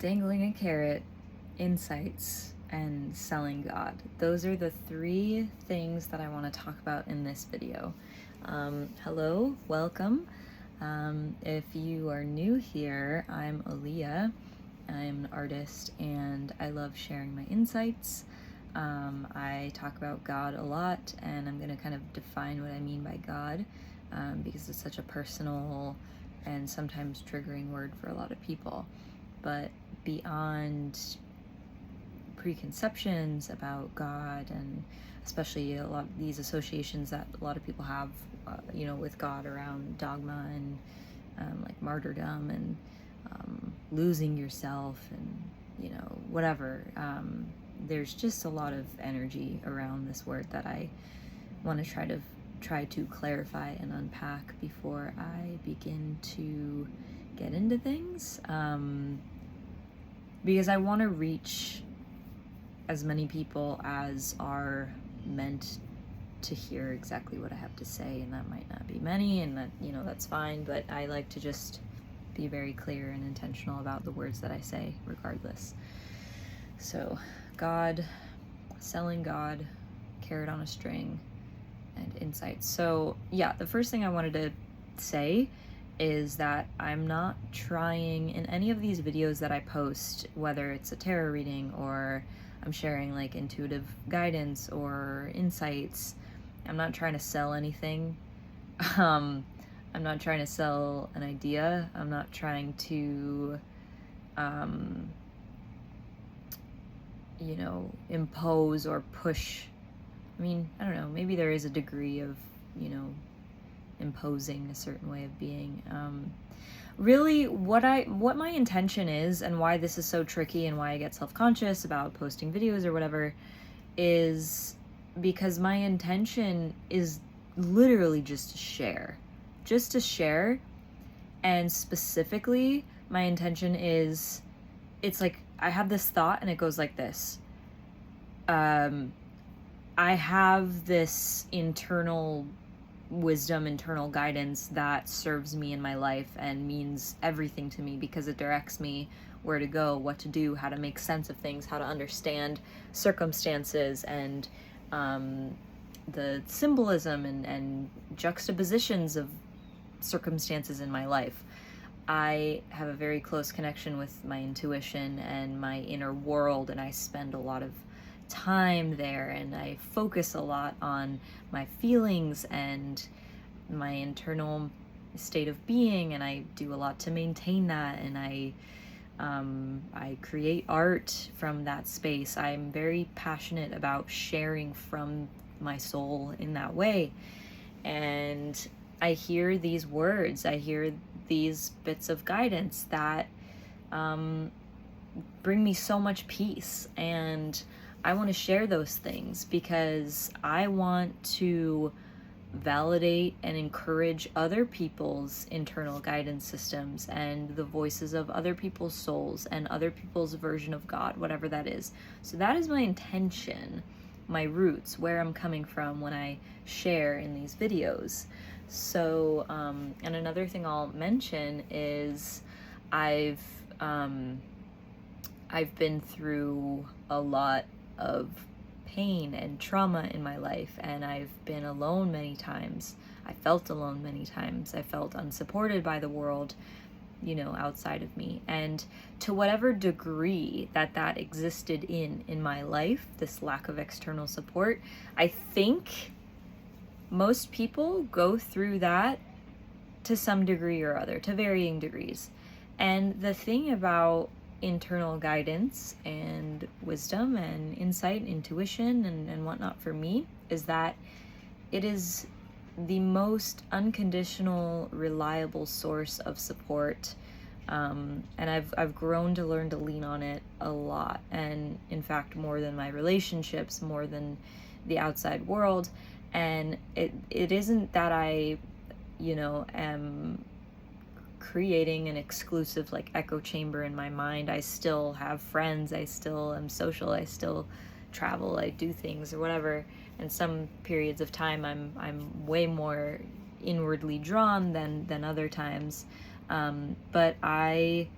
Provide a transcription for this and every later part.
dangling a carrot, insights, and selling God. Those are the three things that I want to talk about in this video. Hello, welcome. If you are new here, I'm Aaliyah. I'm an artist and I love sharing my insights. I talk about God a lot, and I'm going to kind of define what I mean by God because it's such a personal and sometimes triggering word for a lot of people. But beyond preconceptions about God, and especially a lot of these associations that a lot of people have, with God around dogma and like martyrdom and losing yourself and whatever. There's just a lot of energy around this word that I want to try to clarify and unpack before I begin to get into things, because I want to reach as many people as are meant to hear exactly what I have to say, and that might not be many, and that that's fine, but I like to just be very clear and intentional about the words that I say regardless. So God, selling God, carrot on a string, and insights. So yeah, the first thing I wanted to say is that I'm not trying in any of these videos that I post, whether it's a tarot reading or I'm sharing like intuitive guidance or insights, I'm not trying to sell anything. I'm not trying to sell an idea. I'm not trying to impose or push. I mean, I don't know, maybe there is a degree of imposing a certain way of being. Really what my intention is, and why this is so tricky and why I get self-conscious about posting videos or whatever, is because my intention is literally just to share. And specifically my intention is, it's like I have this thought and it goes like this. I have this internal wisdom, internal guidance that serves me in my life and means everything to me because it directs me where to go, what to do, how to make sense of things, how to understand circumstances, and the symbolism and juxtapositions of circumstances in my life. I have a very close connection with my intuition and my inner world, and I spend a lot of time there, and I focus a lot on my feelings and my internal state of being, and I do a lot to maintain that, and I create art from that space. I'm very passionate about sharing from my soul in that way, and I hear these words, I hear these bits of guidance that bring me so much peace, and I want to share those things because I want to validate and encourage other people's internal guidance systems and the voices of other people's souls and other people's version of God, whatever that is. So that is my intention, my roots, where I'm coming from when I share in these videos. So, and another thing I'll mention is I've been through a lot of pain and trauma in my life, and I've been alone many times. I felt alone many times. I felt unsupported by the world, outside of me. And to whatever degree that existed in my life, this lack of external support, I think most people go through that to some degree or other, to varying degrees. And the thing about internal guidance and wisdom and insight, intuition and whatnot for me is that it is the most unconditional, reliable source of support. And I've grown to learn to lean on it a lot, and in fact more than my relationships, more than the outside world. And it isn't that I am creating an exclusive like echo chamber in my mind. I still have friends, I still am social, I still travel, I do things or whatever, and some periods of time I'm way more inwardly drawn than other times, but I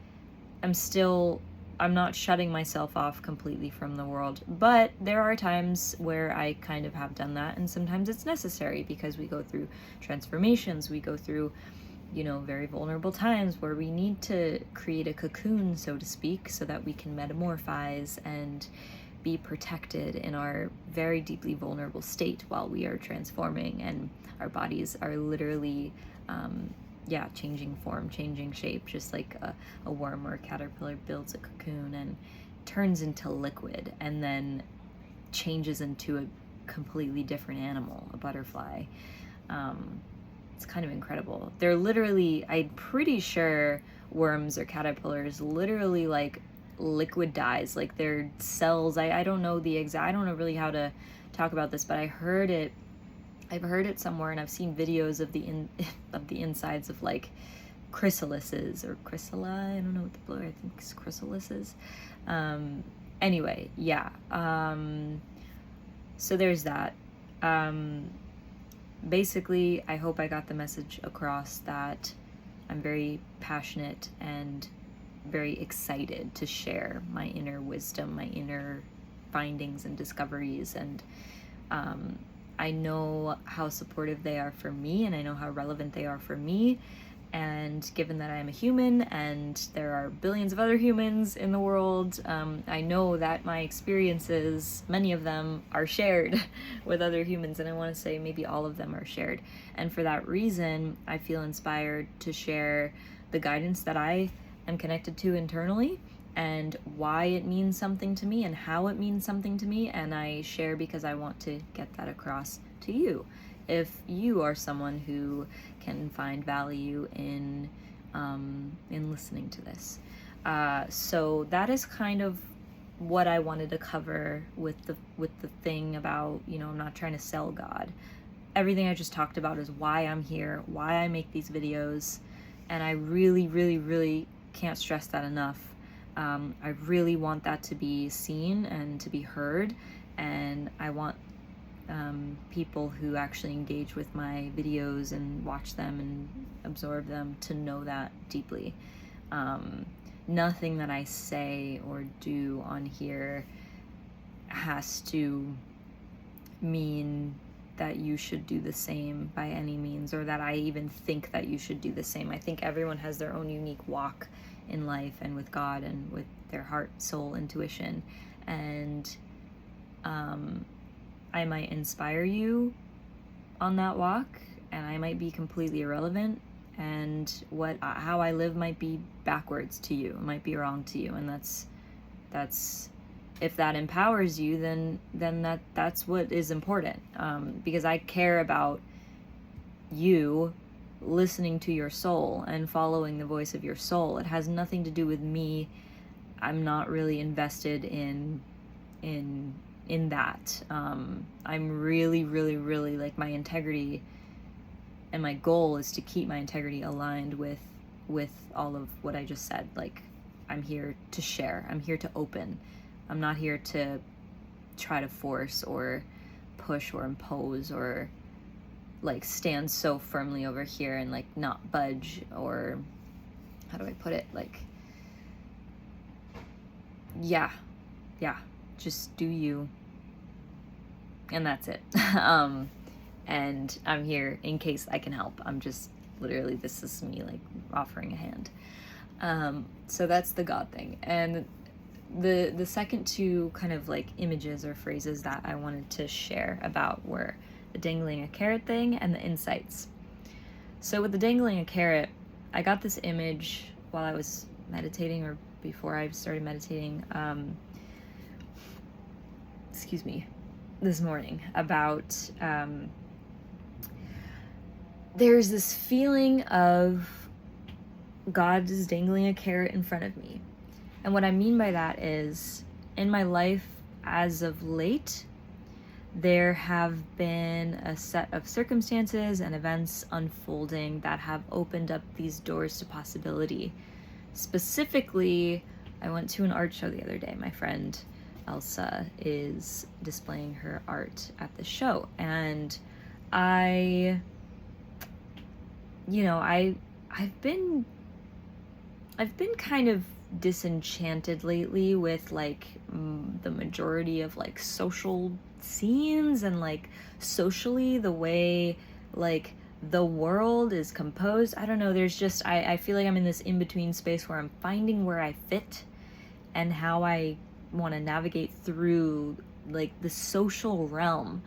am still I'm not shutting myself off completely from the world, but there are times where I kind of have done that, and sometimes it's necessary because we go through transformations, we go through, you know, very vulnerable times where we need to create a cocoon, so to speak, so that we can metamorphize and be protected in our very deeply vulnerable state while we are transforming, and our bodies are literally changing form, changing shape, just like a worm or a caterpillar builds a cocoon and turns into liquid and then changes into a completely different animal, a butterfly. It's kind of incredible. They're literally, I'm pretty sure worms or caterpillars literally like liquidize, like their cells. I don't know the exact, I don't know really how to talk about this, but I've heard it somewhere, and I've seen videos of the insides of like chrysalises or chrysali. I don't know what the plural, I think it's chrysalises. Anyway, yeah. So there's that. Basically, I hope I got the message across that I'm very passionate and very excited to share my inner wisdom, my inner findings and discoveries, and I know how supportive they are for me, and I know how relevant they are for me. And given that I am a human and there are billions of other humans in the world, I know that my experiences, many of them, are shared with other humans, and I want to say maybe all of them are shared. And for that reason, I feel inspired to share the guidance that I am connected to internally, and why it means something to me and how it means something to me. And I share because I want to get that across to you, if you are someone who can find value in listening to this. So that is kind of what I wanted to cover with the thing about, you know, I'm not trying to sell God. Everything I just talked about is why I'm here, why I make these videos, and I really, really, really can't stress that enough. I really want that to be seen and to be heard, and I want people who actually engage with my videos and watch them and absorb them to know that deeply. Nothing that I say or do on here has to mean that you should do the same by any means, or that I even think that you should do the same. I think everyone has their own unique walk in life and with God and with their heart, soul, intuition, and I might inspire you on that walk, and I might be completely irrelevant, and how I live might be backwards to you, it might be wrong to you, and that's if that empowers you, then that's what is important, because I care about you listening to your soul and following the voice of your soul. It has nothing to do with me. I'm not really invested in that. I'm really, really, really, like, my integrity and my goal is to keep my integrity aligned with all of what I just said. Like, I'm here to share. I'm here to open. I'm not here to try to force or push or impose or like stand so firmly over here and like not budge, or how do I put it? Like, yeah, just do you, and that's it. And I'm here in case I can help. I'm just literally, this is me like offering a hand. So that's the God thing. And the second two kind of like images or phrases that I wanted to share about were the dangling a carrot thing and the insights. So with the dangling a carrot, I got this image while I was meditating, or before I started meditating, this morning, about there's this feeling of God is dangling a carrot in front of me. And what I mean by that is, in my life as of late, there have been a set of circumstances and events unfolding that have opened up these doors to possibility. Specifically, I went to an art show the other day. My friend Elsa is displaying her art at the show, and I've been kind of disenchanted lately with like the majority of like social scenes and like socially the way like the world is composed. I don't know, there's just I feel like I'm in this in-between space where I'm finding where I fit and how I want to navigate through like the social realm.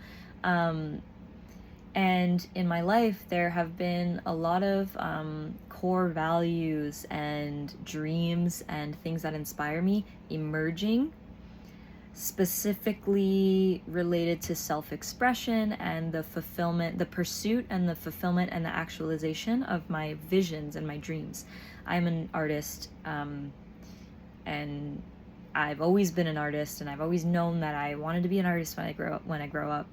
And in my life, there have been a lot of core values and dreams and things that inspire me emerging, specifically related to self-expression and the fulfillment, the pursuit and the fulfillment and the actualization of my visions and my dreams. I'm an artist, and I've always been an artist, and I've always known that I wanted to be an artist when I grow up.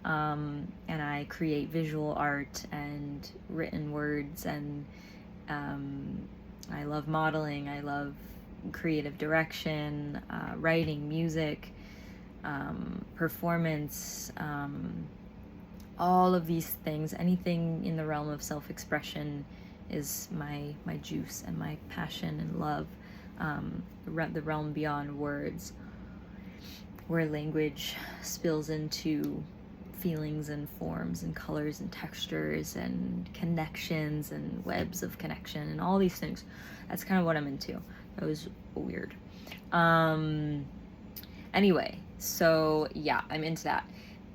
And I create visual art and written words, and I love modeling, I love creative direction, writing, music, performance, all of these things. Anything in the realm of self-expression is my juice and my passion and love. The realm beyond words, where language spills into feelings and forms and colors and textures and connections and webs of connection and all these things. That's kind of what I'm into. That was weird. Anyway, so yeah, I'm into that.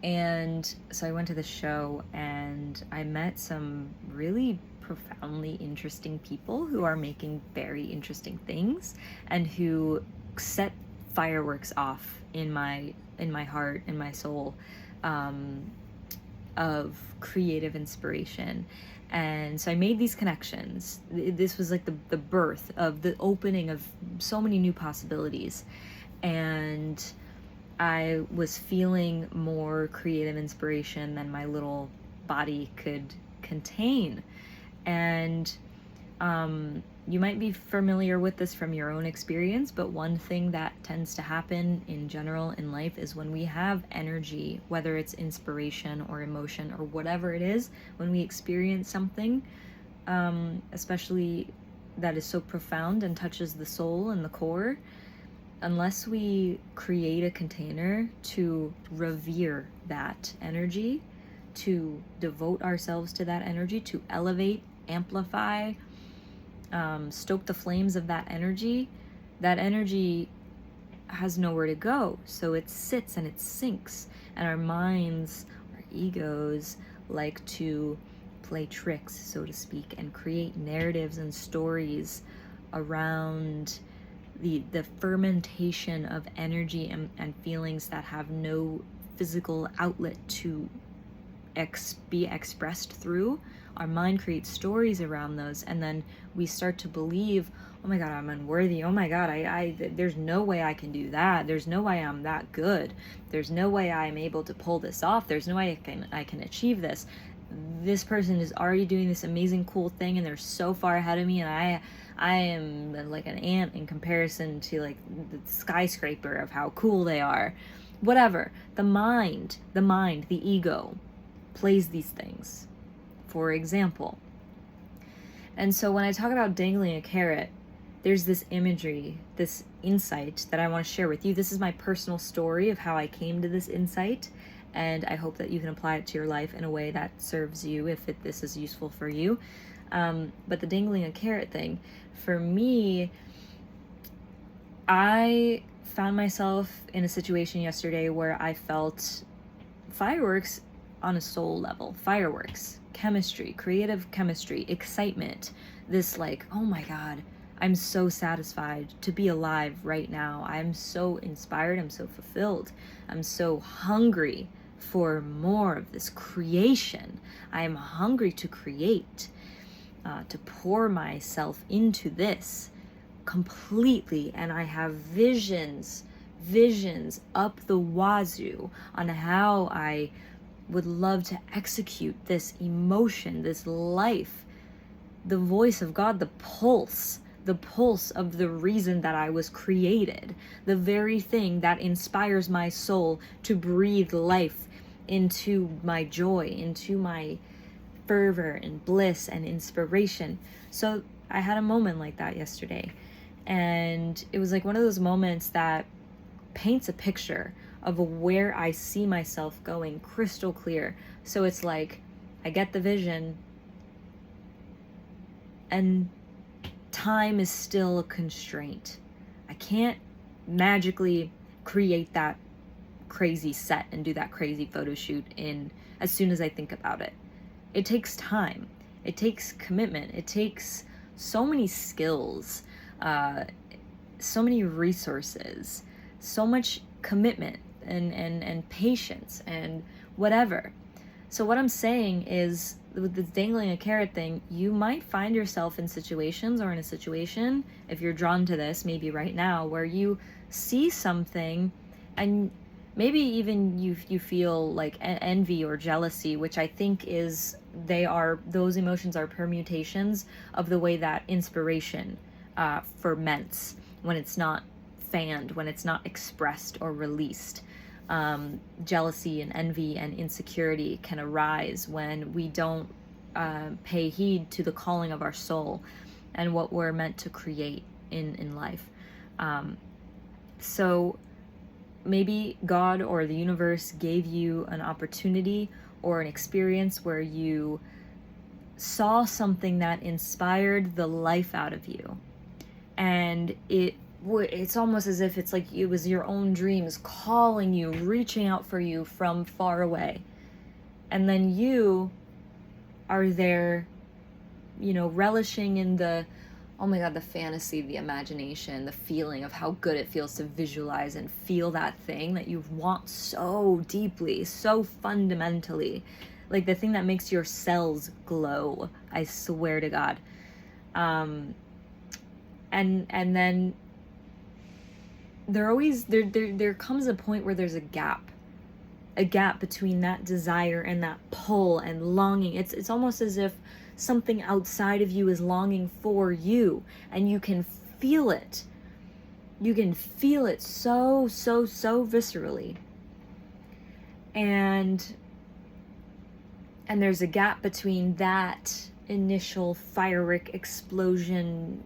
And so I went to the show and I met some really profoundly interesting people who are making very interesting things and who set fireworks off in my heart, in my soul, of creative inspiration. And so I made these connections. This was like the birth of the opening of so many new possibilities. And I was feeling more creative inspiration than my little body could contain. And you might be familiar with this from your own experience, but one thing that tends to happen in general in life is when we have energy, whether it's inspiration or emotion or whatever it is, when we experience something, especially that is so profound and touches the soul and the core, unless we create a container to revere that energy, to devote ourselves to that energy, to elevate, amplify, stoke the flames of that energy has nowhere to go. So it sits and it sinks. And our minds, our egos, like to play tricks, so to speak, and create narratives and stories around the fermentation of energy and feelings that have no physical outlet to be expressed through. Our mind creates stories around those, and then we start to believe, oh my God, I'm unworthy. Oh my God, there's no way I can do that. There's no way I'm that good. There's no way I'm able to pull this off. There's no way I can achieve this. This person is already doing this amazing, cool thing, and they're so far ahead of me, and I am like an ant in comparison to like the skyscraper of how cool they are. Whatever. The mind, the ego plays these things, for example. And so when I talk about dangling a carrot, there's this imagery, this insight that I want to share with you. This is my personal story of how I came to this insight, and I hope that you can apply it to your life in a way that serves you if this is useful for you. But the dangling a carrot thing, for me, I found myself in a situation yesterday where I felt fireworks on a soul level. Fireworks, chemistry, creative chemistry, excitement, this like, oh my God, I'm so satisfied to be alive right now. I'm so inspired. I'm so fulfilled. I'm so hungry for more of this creation. I am hungry to create, to pour myself into this completely. And I have visions up the wazoo on how I would love to execute this emotion, this life, the voice of God, the pulse of the reason that I was created, the very thing that inspires my soul to breathe life into my joy, into my fervor and bliss and inspiration. So I had a moment like that yesterday, And it was like one of those moments that paints a picture of where I see myself going crystal clear. So it's like I get the vision, and time is still a constraint. I can't magically create that crazy set and do that crazy photo shoot in as soon as I think about it. It takes time. It takes commitment. It takes so many skills, so many resources, so much commitment and patience and whatever. So what I'm saying is, with this dangling a carrot thing, you might find yourself in situations, or in a situation, if you're drawn to this, maybe right now, where you see something and maybe even you feel like envy or jealousy, which I think is, those emotions are permutations of the way that inspiration ferments when it's not fanned, when it's not expressed or released. Jealousy and envy and insecurity can arise when we don't pay heed to the calling of our soul and what we're meant to create in life. So maybe God or the universe gave you an opportunity or an experience where you saw something that inspired the life out of you, and it's almost as if it's like it was your own dreams calling you, reaching out for you from far away. And then you are there, relishing in the, oh my God, the fantasy, the imagination, the feeling of how good it feels to visualize and feel that thing that you want so deeply, so fundamentally. Like the thing that makes your cells glow, I swear to God. And then there comes a point where there's a gap between that desire and that pull and longing. It's almost as if something outside of you is longing for you, and you can feel it. You can feel it so viscerally. And there's a gap between that initial firework explosion,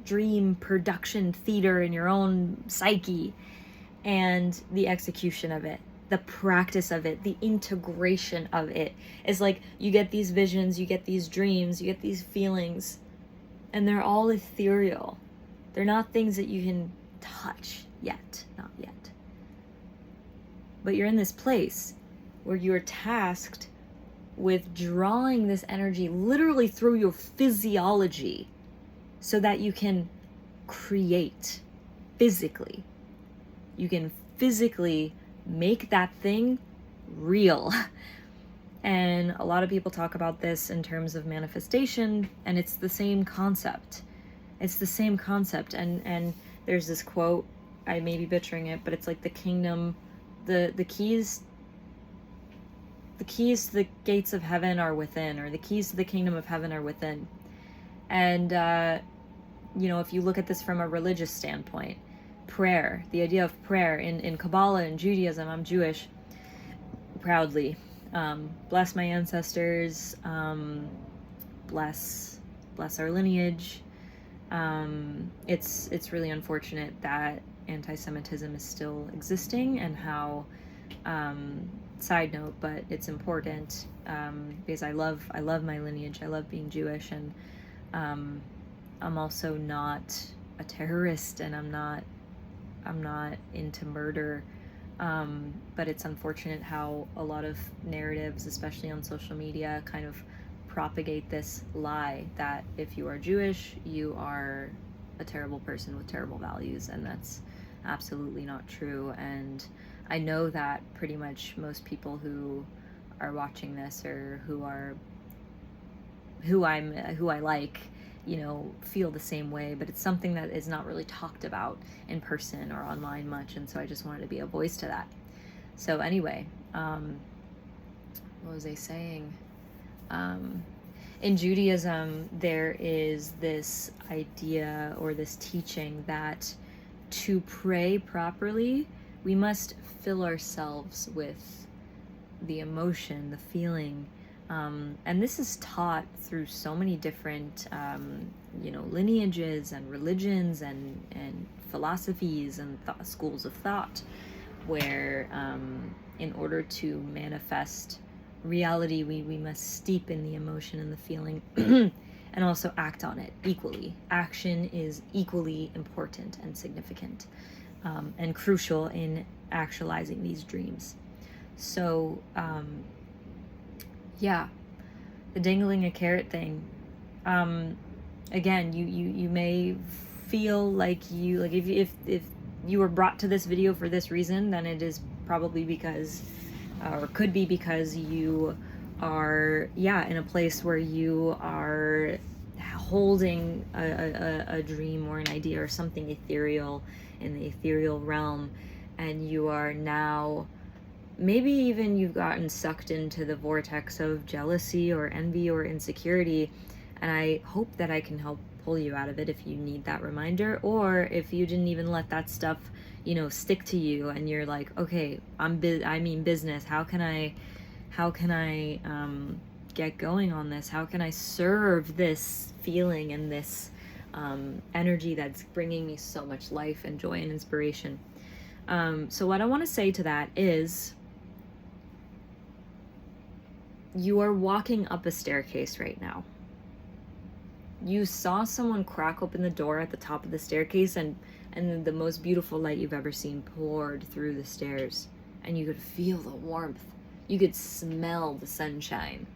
dream production theater in your own psyche, and the execution of it, the practice of it, the integration of it. Is like you get these visions, you get these dreams, you get these feelings, and they're all ethereal. They're not things that you can touch yet, not yet. But you're in this place where you're tasked with drawing this energy literally through your physiology so that you can create physically. You can physically make that thing real. And a lot of people talk about this in terms of manifestation, and it's the same concept. It's the same concept. And there's this quote, I may be butchering it, but it's like the kingdom, the keys to the gates of heaven are within, or the keys to the kingdom of heaven are within. And, if you look at this from a religious standpoint, prayer, the idea of prayer in Kabbalah and Judaism, I'm Jewish, proudly. Bless my ancestors, bless our lineage. It's really unfortunate that anti-Semitism is still existing, and how, side note, but it's important, because I love my lineage. I love being Jewish, and I'm also not a terrorist, and I'm not into murder, but it's unfortunate how a lot of narratives, especially on social media, kind of propagate this lie that if you are Jewish, you are a terrible person with terrible values, and that's absolutely not true. And I know that pretty much most people who are watching this, or who I like, feel the same way, but it's something that is not really talked about in person or online much, and so I just wanted to be a voice to that. So anyway, what was I saying? In Judaism, there is this idea, or this teaching, that to pray properly, we must fill ourselves with the emotion, the feeling. And this is taught through so many different lineages and religions and philosophies and schools of thought, where in order to manifest reality, we must steep in the emotion and the feeling and also act on it equally. Action is equally important and significant and crucial in actualizing these dreams. So the dangling a carrot thing, again, you may feel like if you were brought to this video for this reason, then it is probably because, or could be because, you are in a place where you are holding a dream or an idea or something ethereal in the ethereal realm, and you are now, maybe even you've gotten sucked into the vortex of jealousy or envy or insecurity, and I hope that I can help pull you out of it if you need that reminder, or if you didn't even let that stuff stick to you and you're like, okay, I mean business, how can I get going on this? How can I serve this feeling and this energy that's bringing me so much life and joy and inspiration? So what I want to say to that is, you are walking up a staircase right now. You saw someone crack open the door at the top of the staircase, and the most beautiful light you've ever seen poured through the stairs, and you could feel the warmth. You could smell the sunshine.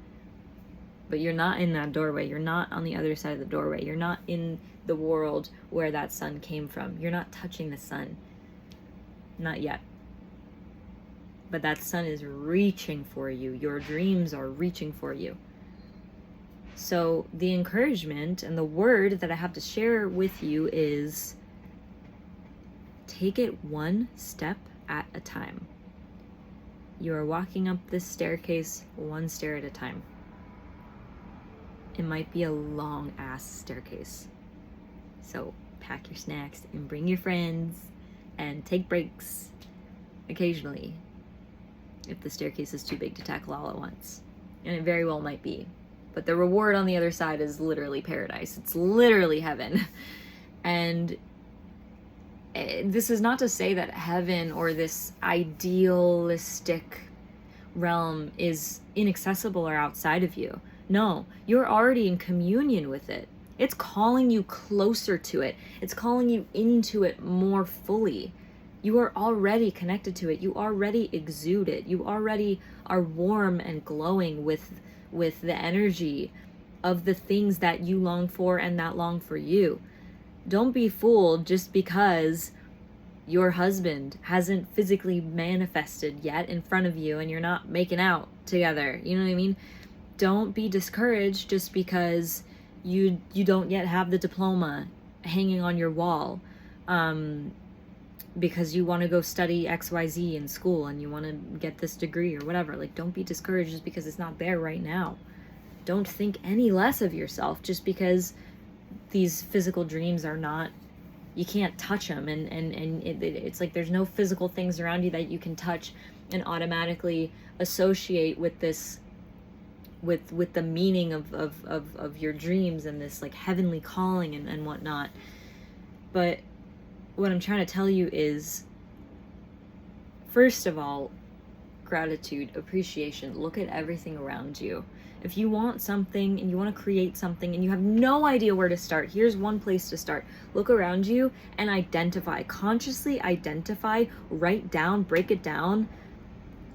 But you're not in that doorway. You're not on the other side of the doorway. You're not in the world where that sun came from. You're not touching the sun. Not yet. But that sun is reaching for you. Your dreams are reaching for you. So the encouragement and the word that I have to share with you is, take it one step at a time. You are walking up this staircase one stair at a time. It might be a long ass staircase. So pack your snacks and bring your friends and take breaks occasionally if the staircase is too big to tackle all at once. And it very well might be. But the reward on the other side is literally paradise. It's literally heaven. And this is not to say that heaven or this idealistic realm is inaccessible or outside of you. No, you're already in communion with it. It's calling you closer to it. It's calling you into it more fully. You are already connected to it. You already exude it. You already are warm and glowing with the energy of the things that you long for and that long for you. Don't be fooled just because your husband hasn't physically manifested yet in front of you and you're not making out together. You know what I mean? Don't be discouraged just because you don't yet have the diploma hanging on your wall, because you want to go study XYZ in school and you want to get this degree or whatever. Like, don't be discouraged just because it's not there right now. Don't think any less of yourself just because these physical dreams are not, you can't touch them, and it's like there's no physical things around you that you can touch and automatically associate with this, with the meaning of your dreams and this like heavenly calling and whatnot. But what I'm trying to tell you is, first of all, gratitude, appreciation. Look at everything around you. If you want something and you want to create something and you have no idea where to start, here's one place to start. Look around you and identify, consciously identify, write down, break it down,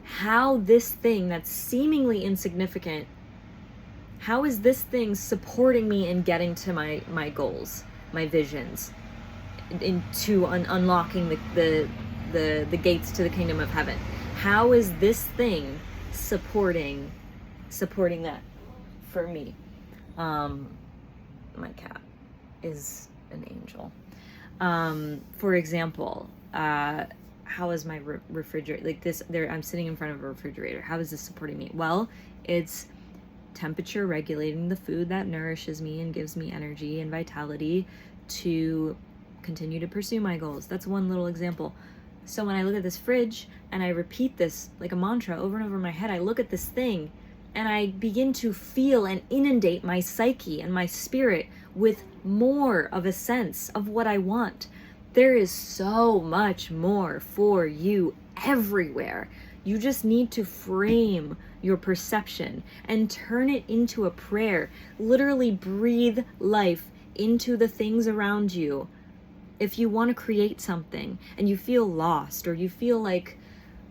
how this thing that's seemingly insignificant, how is this thing supporting me in getting to my goals, my visions, into unlocking the gates to the kingdom of heaven? How is this thing supporting that for me? My cat is an angel. For example, how is my refrigerator, like this, there, I'm sitting in front of a refrigerator. How is this supporting me? Well, it's temperature regulating the food that nourishes me and gives me energy and vitality to continue to pursue my goals. That's one little example. So when I look at this fridge and I repeat this like a mantra over and over in my head, I look at this thing and I begin to feel and inundate my psyche and my spirit with more of a sense of what I want. There is so much more for you everywhere. You just need to frame your perception and turn it into a prayer. Literally breathe life into the things around you. If you want to create something and you feel lost, or you feel like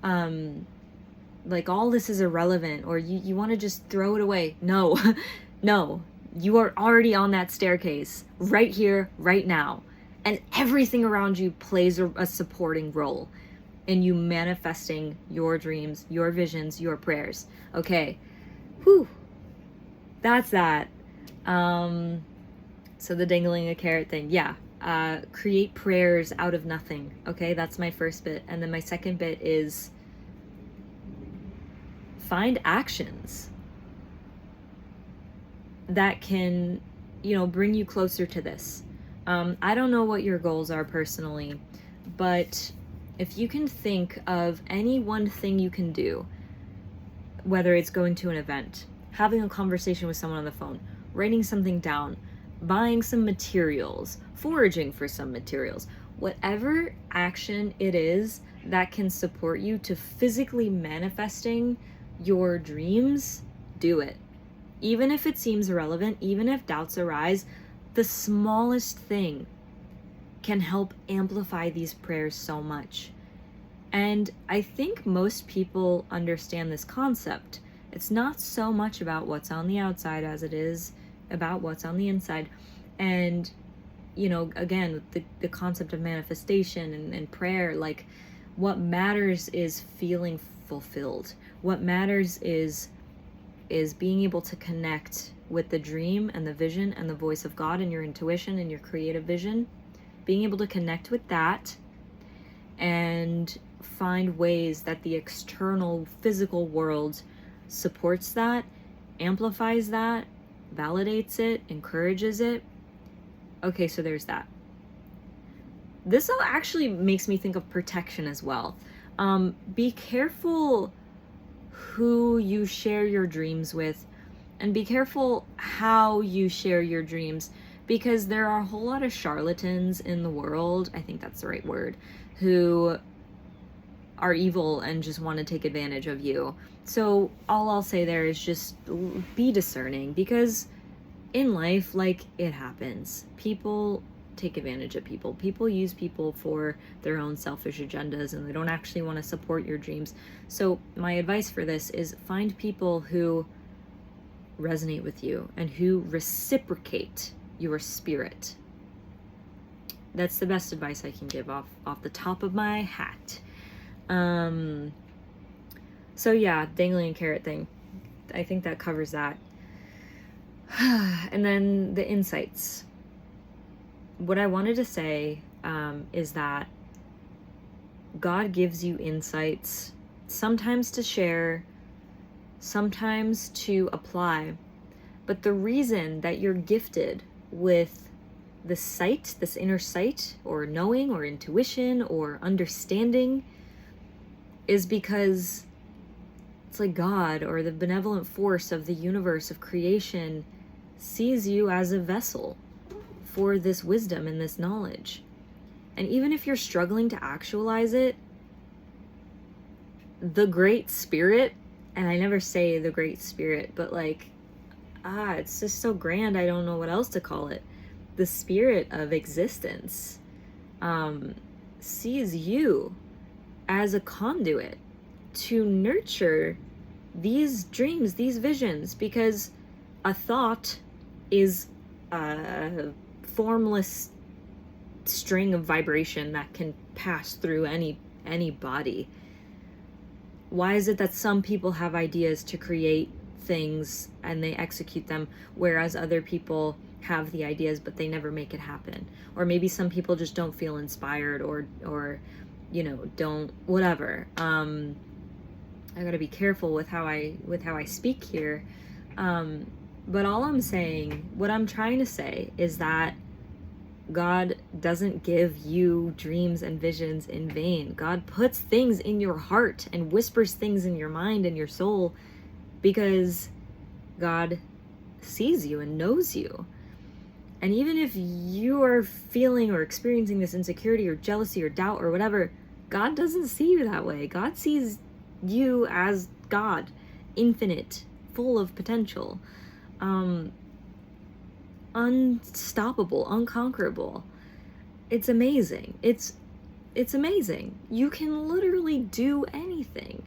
all this is irrelevant, or you want to just throw it away. No, no, you are already on that staircase right here, right now. And everything around you plays a supporting role in you manifesting your dreams, your visions, your prayers. Okay. Whew. That's that. So the dangling a carrot thing. Yeah. Create prayers out of nothing. Okay. That's my first bit. And then my second bit is find actions that can, bring you closer to this. I don't know what your goals are personally, but if you can think of any one thing you can do, whether it's going to an event, having a conversation with someone on the phone, writing something down, buying some materials, foraging for some materials, whatever action it is that can support you to physically manifesting your dreams, do it. Even if it seems irrelevant, even if doubts arise, the smallest thing can help amplify these prayers so much. And I think most people understand this concept. It's not so much about what's on the outside as it is about what's on the inside. And, again, the concept of manifestation and prayer, like, what matters is feeling fulfilled. What matters is being able to connect with the dream and the vision and the voice of God and your intuition and your creative vision. Being able to connect with that and find ways that the external physical world supports that, amplifies that, validates it, encourages it. Okay, so there's that. This all actually makes me think of protection as well. Be careful who you share your dreams with, and be careful how you share your dreams, because there are a whole lot of charlatans in the world, I think that's the right word, who are evil and just want to take advantage of you. So all I'll say there is just be discerning, because in life, like, it happens. People take advantage of people. People use people for their own selfish agendas, and they don't actually want to support your dreams. So my advice for this is find people who resonate with you and who reciprocate your spirit. That's the best advice I can give off the top of my hat. So yeah, dangling a carrot thing. I think that covers that. And then the insights. What I wanted to say is that God gives you insights, sometimes to share, sometimes to apply. But the reason that you're gifted with this sight, this inner sight, or knowing, or intuition, or understanding, is because it's like God, or the benevolent force of the universe, of creation, sees you as a vessel for this wisdom and this knowledge. And even if you're struggling to actualize it, the Great Spirit, and I never say the Great Spirit, but like, it's just so grand, I don't know what else to call it. The spirit of existence sees you as a conduit to nurture these dreams, these visions, because a thought is a formless string of vibration that can pass through any body. Why is it that some people have ideas to create things and they execute them, whereas other people have the ideas but they never make it happen? Or maybe some people just don't feel inspired, or don't, whatever. I gotta be careful with how I speak here. But all I'm saying, what I'm trying to say, is that God doesn't give you dreams and visions in vain. God puts things in your heart and whispers things in your mind and your soul because God sees you and knows you. And even if you are feeling or experiencing this insecurity or jealousy or doubt or whatever, God doesn't see you that way. God sees you as God, infinite, full of potential, unstoppable, unconquerable. It's amazing. It's amazing. You can literally do anything.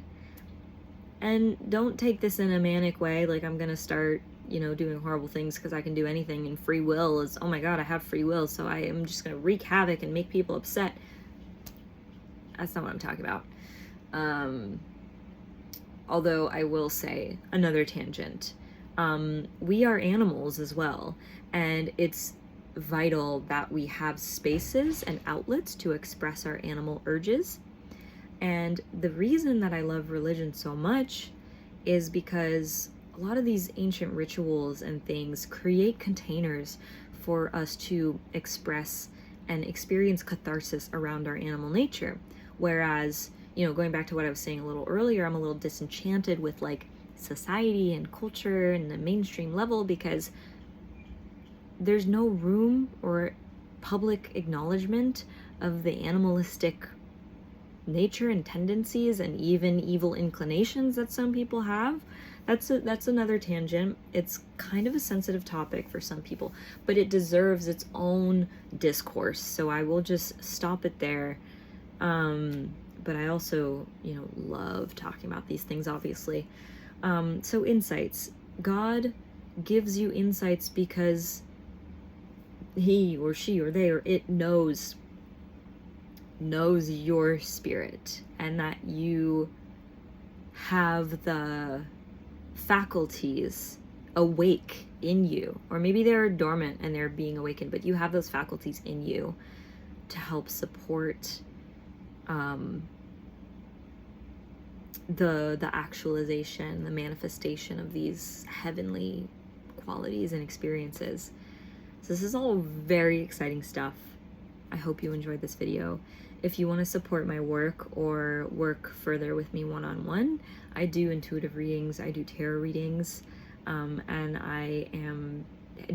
And don't take this in a manic way, like I'm gonna start, doing horrible things because I can do anything, and free will is, oh my god, I have free will, so I am just gonna wreak havoc and make people upset. That's not what I'm talking about. Although I will say, another tangent, we are animals as well, and it's vital that we have spaces and outlets to express our animal urges. And the reason that I love religion so much is because a lot of these ancient rituals and things create containers for us to express and experience catharsis around our animal nature. Whereas, going back to what I was saying a little earlier, I'm a little disenchanted with like society and culture and the mainstream level because there's no room or public acknowledgement of the animalistic nature and tendencies and even evil inclinations that some people have. That's another tangent. It's kind of a sensitive topic for some people, but it deserves its own discourse, so I will just stop it there. But I also, love talking about these things, obviously. So insights. God gives you insights because he or she or they or it knows your spirit, and that you have the faculties awake in you, or maybe they're dormant and they're being awakened, but you have those faculties in you to help support the actualization, the manifestation of these heavenly qualities and experiences. So this is all very exciting stuff. I hope you enjoyed this video. If you want to support my work or work further with me one-on-one, I do intuitive readings, I do tarot readings, and I am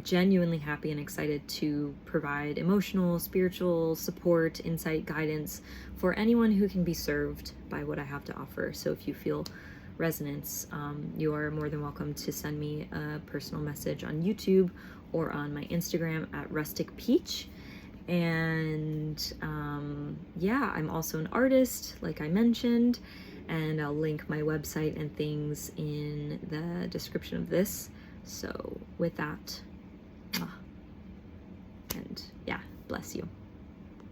genuinely happy and excited to provide emotional, spiritual support, insight, guidance for anyone who can be served by what I have to offer. So if you feel resonance, you are more than welcome to send me a personal message on YouTube or on my Instagram at Rustic Peach. And yeah, I'm also an artist, like I mentioned, and I'll link my website and things in the description of this. So with that, and yeah, bless you.